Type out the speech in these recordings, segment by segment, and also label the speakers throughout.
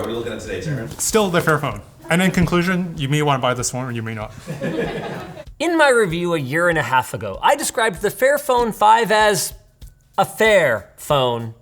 Speaker 1: are we looking at today, Taryn?
Speaker 2: Still the Fairphone. And in conclusion, you may want to buy this one or you may not.
Speaker 3: In my review a year and a half ago, I described the Fairphone 5 as a fair phone.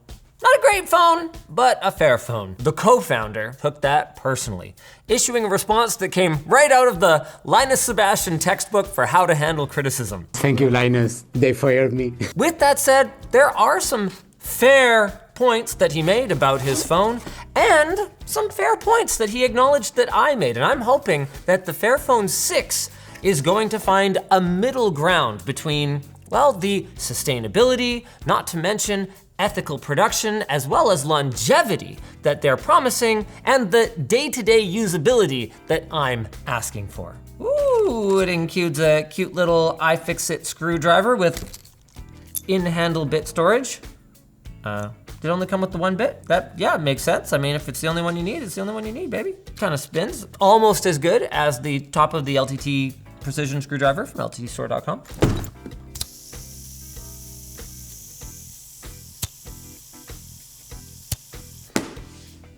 Speaker 3: Not a great phone, but a fair phone. The co-founder took that personally, issuing a response that came right out of the Linus Sebastian textbook for how to handle criticism.
Speaker 4: Thank you, Linus. They fired me.
Speaker 3: With that said, there are some fair points that he made about his phone and some fair points that he acknowledged that I made. And I'm hoping that the Fairphone 6 is going to find a middle ground between, well, the sustainability, not to mention ethical production, as well as longevity that they're promising, and the day-to-day usability that I'm asking for. Ooh, it includes a cute little iFixit screwdriver with in-handle bit storage. Did it only come with the one bit? Yeah, it makes sense. I mean, if it's the only one you need, it's the only one you need, baby. Kind of spins, almost as good as the top of the LTT precision screwdriver from lttstore.com.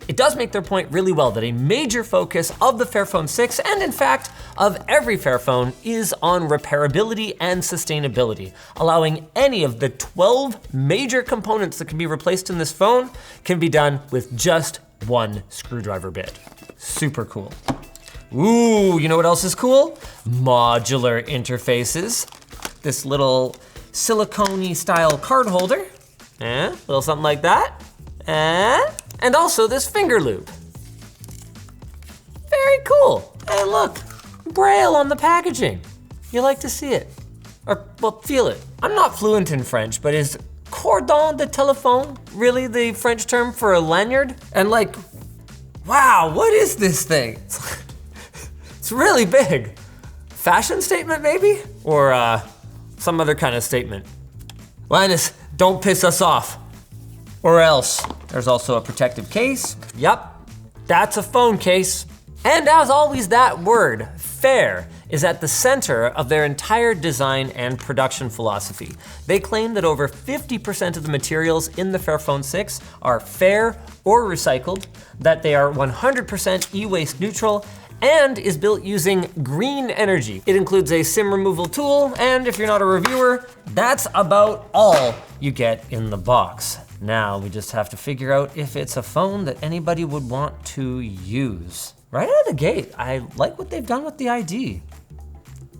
Speaker 3: It does make their point really well that a major focus of the Fairphone 6, and in fact, of every Fairphone, is on repairability and sustainability, allowing any of the 12 major components that can be replaced in this phone can be done with just one screwdriver bit. Super cool. Ooh, you know what else is cool? Modular interfaces. This little silicone-y style card holder, little something like that, and also this finger loop. Very cool. Hey, look, Braille on the packaging. You like to see it, or well, feel it. I'm not fluent in French, but is cordon de téléphone really the French term for a lanyard? And like, wow, what is this thing? It's really big. Fashion statement maybe? Or some other kind of statement. Linus, don't piss us off. Or else. There's also a protective case. Yup, that's a phone case. And as always, that word, fair, is at the center of their entire design and production philosophy. They claim that over 50% of the materials in the Fairphone 6 are fair or recycled, that they are 100% e-waste neutral, and is built using green energy. It includes a SIM removal tool, and if you're not a reviewer, that's about all you get in the box. Now we just have to figure out if it's a phone that anybody would want to use. Right out of the gate, I like what they've done with the ID.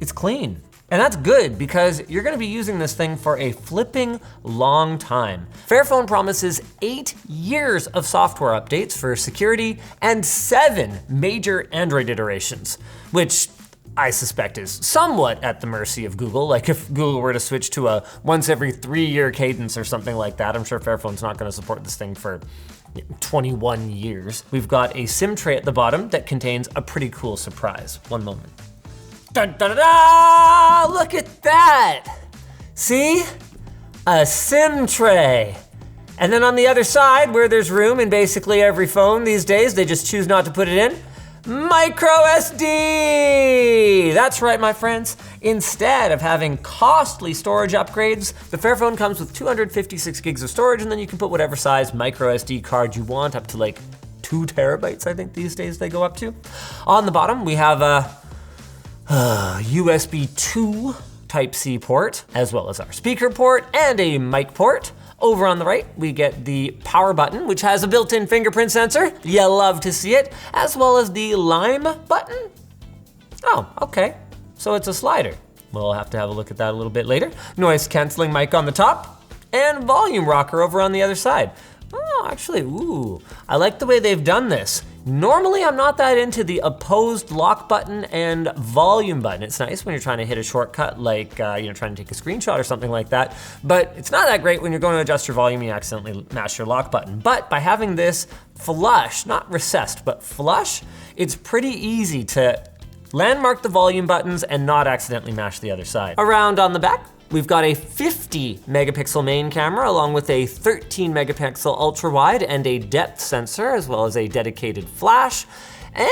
Speaker 3: It's clean. And that's good because you're gonna be using this thing for a flipping long time. Fairphone promises 8 years of software updates for security and 7 major Android iterations, which I suspect is somewhat at the mercy of Google. Like if Google were to switch to a once every 3-year cadence or something like that, I'm sure Fairphone's not gonna support this thing for 21 years. We've got a SIM tray at the bottom that contains a pretty cool surprise. One moment. Dun, dun, dun, dun, look at that. See? A SIM tray. And then on the other side, where there's room in basically every phone these days, they just choose not to put it in, micro SD! That's right, my friends. Instead of having costly storage upgrades, the Fairphone comes with 256 gigs of storage, and then you can put whatever size micro SD card you want, up to like 2 terabytes, I think these days they go up to. On the bottom, we have a USB 2 Type-C port, as well as our speaker port and a mic port. Over on the right, we get the power button, which has a built-in fingerprint sensor. You love to see it, as well as the lime button. Oh, okay, so it's a slider. We'll have to have a look at that a little bit later. Noise canceling mic on the top, and volume rocker over on the other side. Oh, actually, ooh, I like the way they've done this. Normally, I'm not that into the opposed lock button and volume button. It's nice when you're trying to hit a shortcut, like trying to take a screenshot or something like that, but it's not that great when you're going to adjust your volume and you accidentally mash your lock button. But by having this flush, not recessed, but flush, it's pretty easy to landmark the volume buttons and not accidentally mash the other side. Around on the back, we've got a 50 megapixel main camera along with a 13 megapixel ultra wide and a depth sensor, as well as a dedicated flash. And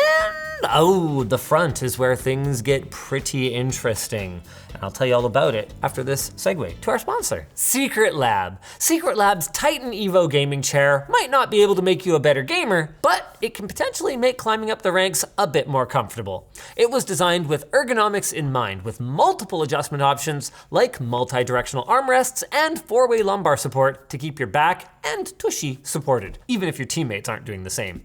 Speaker 3: Oh, the front is where things get pretty interesting. And I'll tell you all about it after this segue to our sponsor, Secret Lab. Secret Lab's Titan Evo gaming chair might not be able to make you a better gamer, but it can potentially make climbing up the ranks a bit more comfortable. It was designed with ergonomics in mind, with multiple adjustment options like multi-directional armrests and 4-way lumbar support to keep your back and tushy supported, even if your teammates aren't doing the same.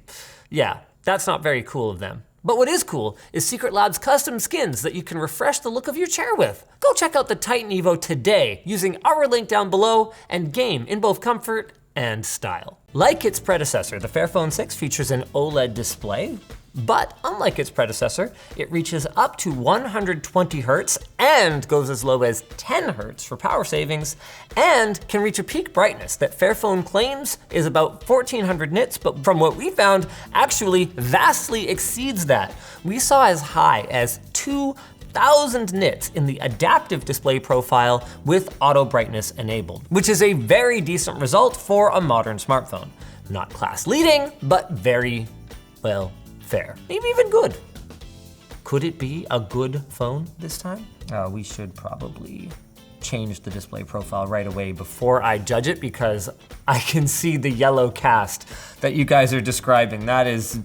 Speaker 3: Yeah, that's not very cool of them. But what is cool is Secret Lab's custom skins that you can refresh the look of your chair with. Go check out the Titan Evo today using our link down below and game in both comfort and style. Like its predecessor, the Fairphone 6 features an OLED display, but unlike its predecessor, it reaches up to 120 Hertz and goes as low as 10 Hertz for power savings, and can reach a peak brightness that Fairphone claims is about 1400 nits, but from what we found, actually vastly exceeds that. We saw as high as 2,000 nits in the adaptive display profile with auto brightness enabled, which is a very decent result for a modern smartphone. Not class leading, but very, well, fair. Maybe even good. Could it be a good phone this time? We should probably change the display profile right away before I judge it, because I can see the yellow cast that you guys are describing. That is,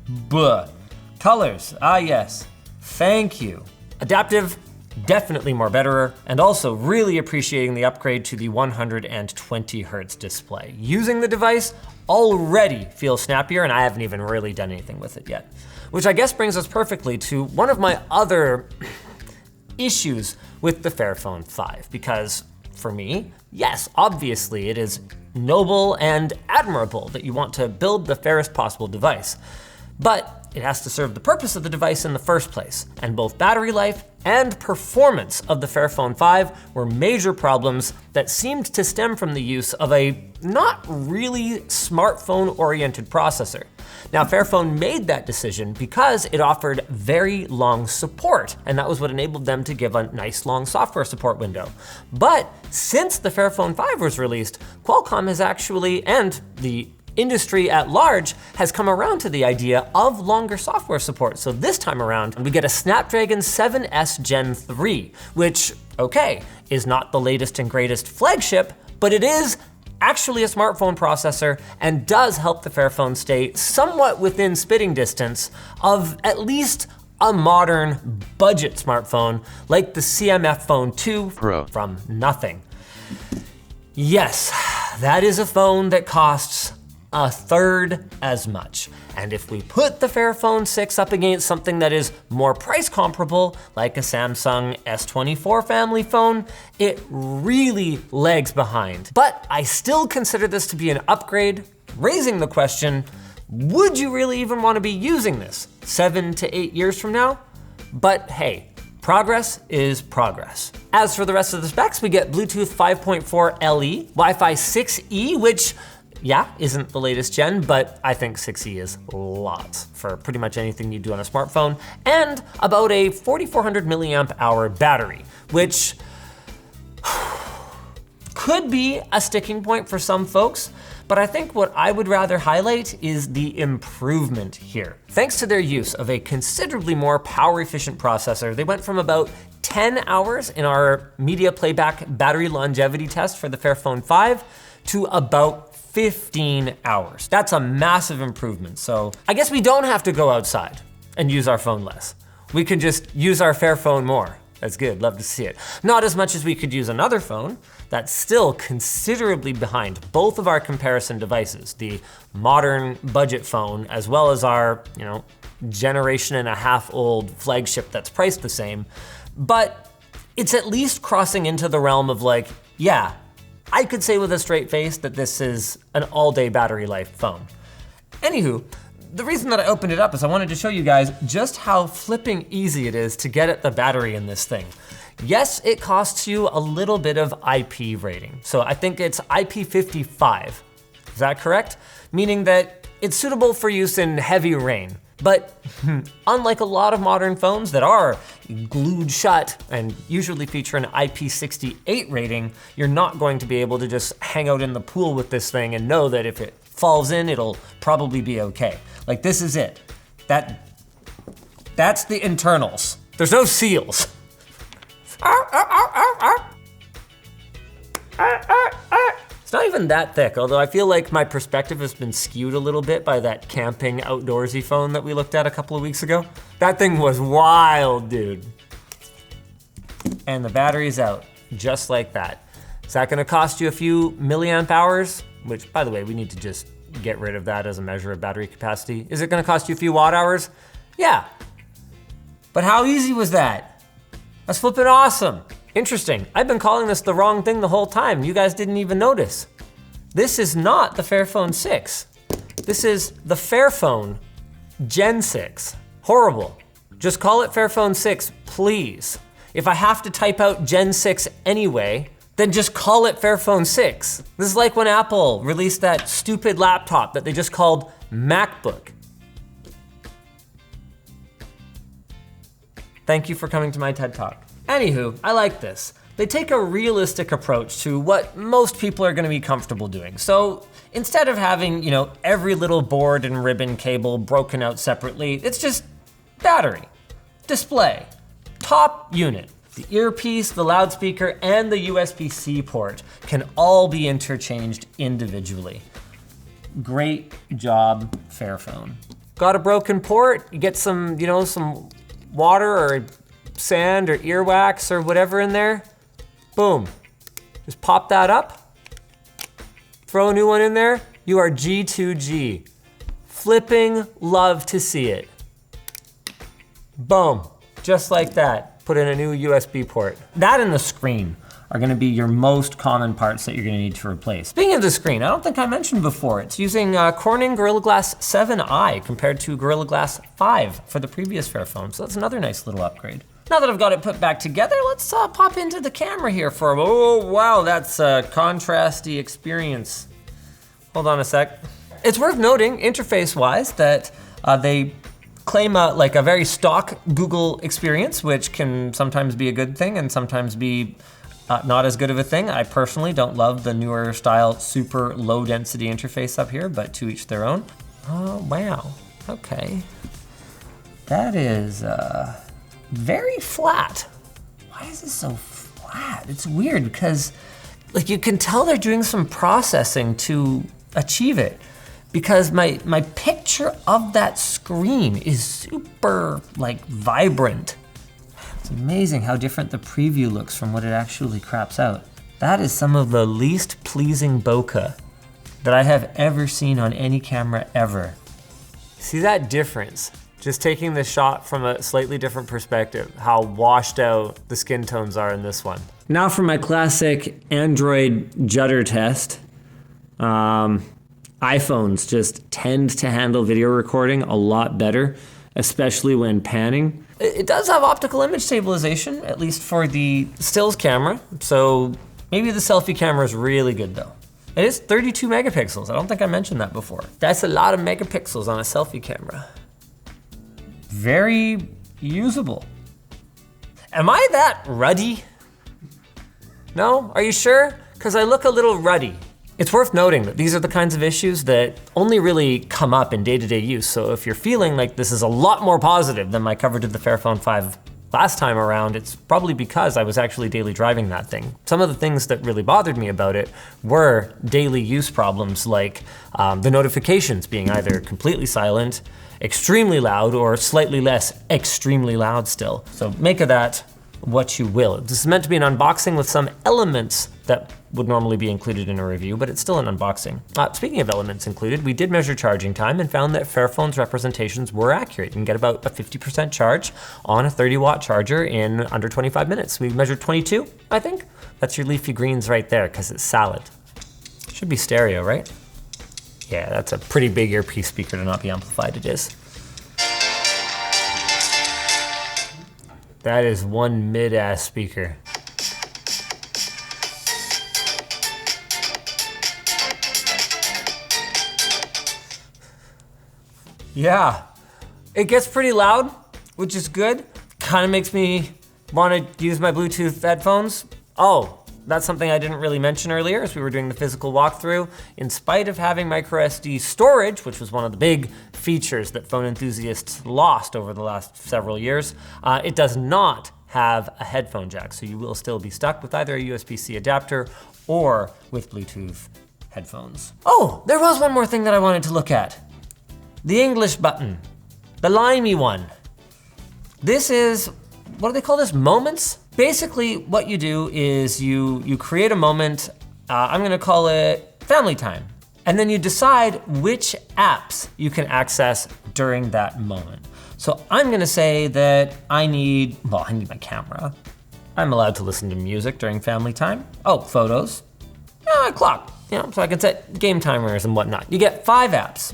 Speaker 3: bleh. Colors, yes, thank you. Adaptive, definitely more betterer, and also really appreciating the upgrade to the 120 Hertz display. Using the device already feels snappier, and I haven't even really done anything with it yet. Which I guess brings us perfectly to one of my other issues with the Fairphone 5, because for me, yes, obviously it is noble and admirable that you want to build the fairest possible device, but it has to serve the purpose of the device in the first place, and both battery life and performance of the Fairphone 5 were major problems that seemed to stem from the use of a not really smartphone-oriented processor. Now, Fairphone made that decision because it offered very long support, and that was what enabled them to give a nice long software support window. But since the Fairphone 5 was released, Qualcomm has actually, and the industry at large, has come around to the idea of longer software support. So this time around, we get a Snapdragon 7S Gen 3, which, okay, is not the latest and greatest flagship, but it is actually a smartphone processor and does help the Fairphone stay somewhat within spitting distance of at least a modern budget smartphone like the CMF Phone 2 Pro from nothing. Yes, that is a phone that costs a third as much. And if we put the Fairphone 6 up against something that is more price comparable, like a Samsung S24 family phone, it really lags behind. But I still consider this to be an upgrade, raising the question, would you really even want to be using this 7 to 8 years from now? But hey, progress is progress. As for the rest of the specs, we get Bluetooth 5.4 LE, Wi-Fi 6E, which isn't the latest gen, but I think 6E is lots for pretty much anything you do on a smartphone, and about a 4,400 milliamp hour battery, which could be a sticking point for some folks, but I think what I would rather highlight is the improvement here. Thanks to their use of a considerably more power efficient processor, they went from about 10 hours in our media playback battery longevity test for the Fairphone 5 to about 15 hours. That's a massive improvement. So I guess we don't have to go outside and use our phone less. We can just use our Fairphone more. That's good, love to see it. Not as much as we could use another phone that's still considerably behind both of our comparison devices, the modern budget phone, as well as our, generation and a half old flagship that's priced the same. But it's at least crossing into the realm of I could say with a straight face that this is an all-day battery life phone. Anywho, the reason that I opened it up is I wanted to show you guys just how flipping easy it is to get at the battery in this thing. Yes, it costs you a little bit of IP rating. So I think it's IP55. Is that correct? Meaning that it's suitable for use in heavy rain. But unlike a lot of modern phones that are glued shut and usually feature an IP68 rating, you're not going to be able to just hang out in the pool with this thing and know that if it falls in, it'll probably be okay. Like, this is it. That That's the internals. There's no seals. It's not even that thick, although I feel like my perspective has been skewed a little bit by that camping outdoorsy phone that we looked at a couple of weeks ago. That thing was wild, dude. And the battery's out, just like that. Is that gonna cost you a few milliamp hours? Which, by the way, we need to just get rid of that as a measure of battery capacity. Is it gonna cost you a few watt hours? Yeah. But how easy was that? That's flippin' awesome. Interesting, I've been calling this the wrong thing the whole time. You guys didn't even notice. This is not the Fairphone 6. This is the Fairphone Gen 6. Horrible. Just call it Fairphone 6, please. If I have to type out Gen 6 anyway, then just call it Fairphone 6. This is like when Apple released that stupid laptop that they just called MacBook. Thank you for coming to my TED Talk. Anywho, I like this. They take a realistic approach to what most people are gonna be comfortable doing. So instead of having, every little board and ribbon cable broken out separately, it's just battery, display, top unit. The earpiece, the loudspeaker, and the USB-C port can all be interchanged individually. Great job, Fairphone. Got a broken port? You get some, some water or sand or earwax or whatever in there, boom. Just pop that up, throw a new one in there, you are G2G. Flipping love to see it. Boom, just like that. Put in a new USB port. That and the screen are gonna be your most common parts that you're gonna need to replace. Speaking of the screen, I don't think I mentioned before, it's using Corning Gorilla Glass 7i compared to Gorilla Glass 5 for the previous Fairphone, so that's another nice little upgrade. Now that I've got it put back together, let's pop into the camera here for a moment. Oh wow, that's a contrasty experience. Hold on a sec. It's worth noting, interface-wise, that they claim a very stock Google experience, which can sometimes be a good thing and sometimes be not as good of a thing. I personally don't love the newer style, super low density interface up here, but to each their own. Oh, wow, okay. That is very flat. Why is this so flat? It's weird because you can tell they're doing some processing to achieve it, because my picture of that screen is super vibrant. It's amazing how different the preview looks from what it actually craps out. That is some of the least pleasing bokeh that I have ever seen on any camera ever. See that difference? Just taking the shot from a slightly different perspective, how washed out the skin tones are in this one. Now for my classic Android judder test. iPhones just tend to handle video recording a lot better, especially when panning. It does have optical image stabilization, at least for the stills camera, so maybe the selfie camera is really good though. It is 32 megapixels, I don't think I mentioned that before. That's a lot of megapixels on a selfie camera. Very usable. Am I that ruddy? No, are you sure? Because I look a little ruddy. It's worth noting that these are the kinds of issues that only really come up in day-to-day use, so if you're feeling like this is a lot more positive than my coverage of the Fairphone 5 last time around, it's probably because I was actually daily driving that thing. Some of the things that really bothered me about it were daily use problems like the notifications being either completely silent, extremely loud, or slightly less extremely loud still. So make of that what you will. This is meant to be an unboxing with some elements that would normally be included in a review, but it's still an unboxing. Speaking of elements included, we did measure charging time and found that Fairphone's representations were accurate. You can get about a 50% charge on a 30-watt charger in under 25 minutes. We measured 22, I think. That's your leafy greens right there, because it's salad. Should be stereo, right? Yeah, that's a pretty big earpiece speaker to not be amplified, it is. That is one mid-ass speaker. Yeah, it gets pretty loud, which is good. Kind of makes me want to use my Bluetooth headphones. Oh, That's something I didn't really mention earlier as we were doing the physical walkthrough. In spite of having microSD storage, which was one of the big features that phone enthusiasts lost over the last several years, it does not have a headphone jack. So you will still be stuck with either a USB-C adapter or with Bluetooth headphones. Oh, there was one more thing that I wanted to look at. The English button, the limey one. This is, what do they call this, moments? Basically, what you do is you create a moment, I'm gonna call it family time. And then you decide which apps you can access during that moment. So I'm gonna say that I need my camera. I'm allowed to listen to music during family time. Oh, photos, clock, so I can set game timers and whatnot. You get 5 apps.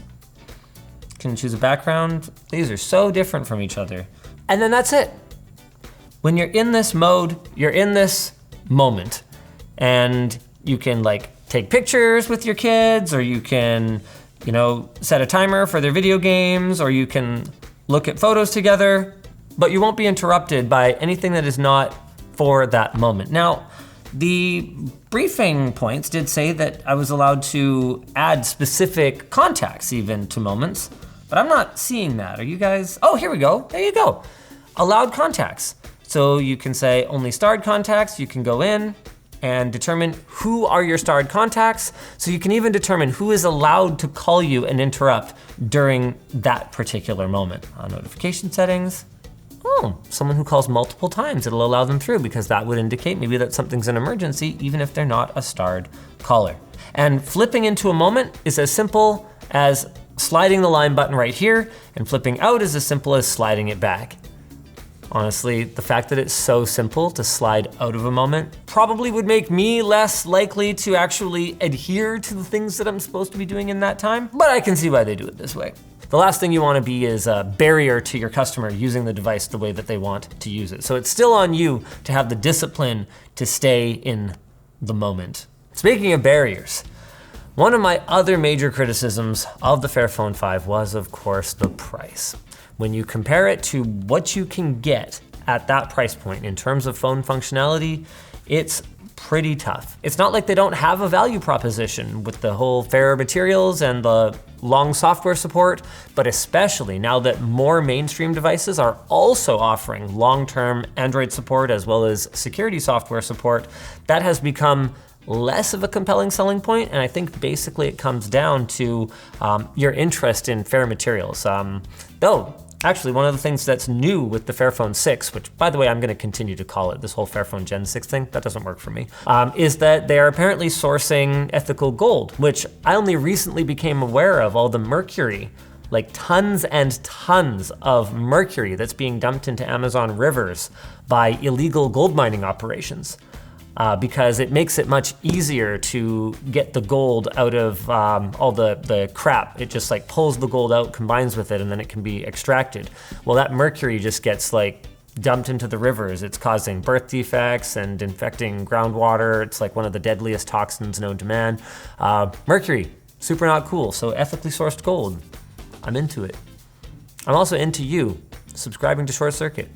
Speaker 3: Can choose a background. These are so different from each other. And then that's it. When you're in this mode, you're in this moment, and you can take pictures with your kids, or you can, set a timer for their video games, or you can look at photos together, but you won't be interrupted by anything that is not for that moment. Now, the briefing points did say that I was allowed to add specific contacts even to moments, but I'm not seeing that. Are you guys? Oh, here we go. There you go. Allowed contacts. So you can say only starred contacts. You can go in and determine who are your starred contacts. So you can even determine who is allowed to call you and interrupt during that particular moment. Notification settings. Oh, someone who calls multiple times, it'll allow them through because that would indicate maybe that something's an emergency, even if they're not a starred caller. And flipping into a moment is as simple as sliding the line button right here, and flipping out is as simple as sliding it back. Honestly, the fact that it's so simple to slide out of a moment probably would make me less likely to actually adhere to the things that I'm supposed to be doing in that time, but I can see why they do it this way. The last thing you want to be is a barrier to your customer using the device the way that they want to use it. So it's still on you to have the discipline to stay in the moment. Speaking of barriers, one of my other major criticisms of the Fairphone 5 was, of course, the price. When you compare it to what you can get at that price point in terms of phone functionality, it's pretty tough. It's not like they don't have a value proposition with the whole fairer materials and the long software support, but especially now that more mainstream devices are also offering long-term Android support as well as security software support, that has become less of a compelling selling point, and I think basically it comes down to your interest in fair materials. Though, actually, one of the things that's new with the Fairphone 6, which by the way, I'm gonna continue to call it this whole Fairphone Gen 6 thing, that doesn't work for me, is that they are apparently sourcing ethical gold, which I only recently became aware of all the mercury, like tons and tons of mercury that's being dumped into Amazon rivers by illegal gold mining operations. Because it makes it much easier to get the gold out of all the crap. It just pulls the gold out, combines with it, and then it can be extracted. Well, that mercury just gets dumped into the rivers. It's causing birth defects and infecting groundwater. It's one of the deadliest toxins known to man. Mercury, super not cool. So ethically sourced gold, I'm into it. I'm also into you subscribing to ShortCircuit.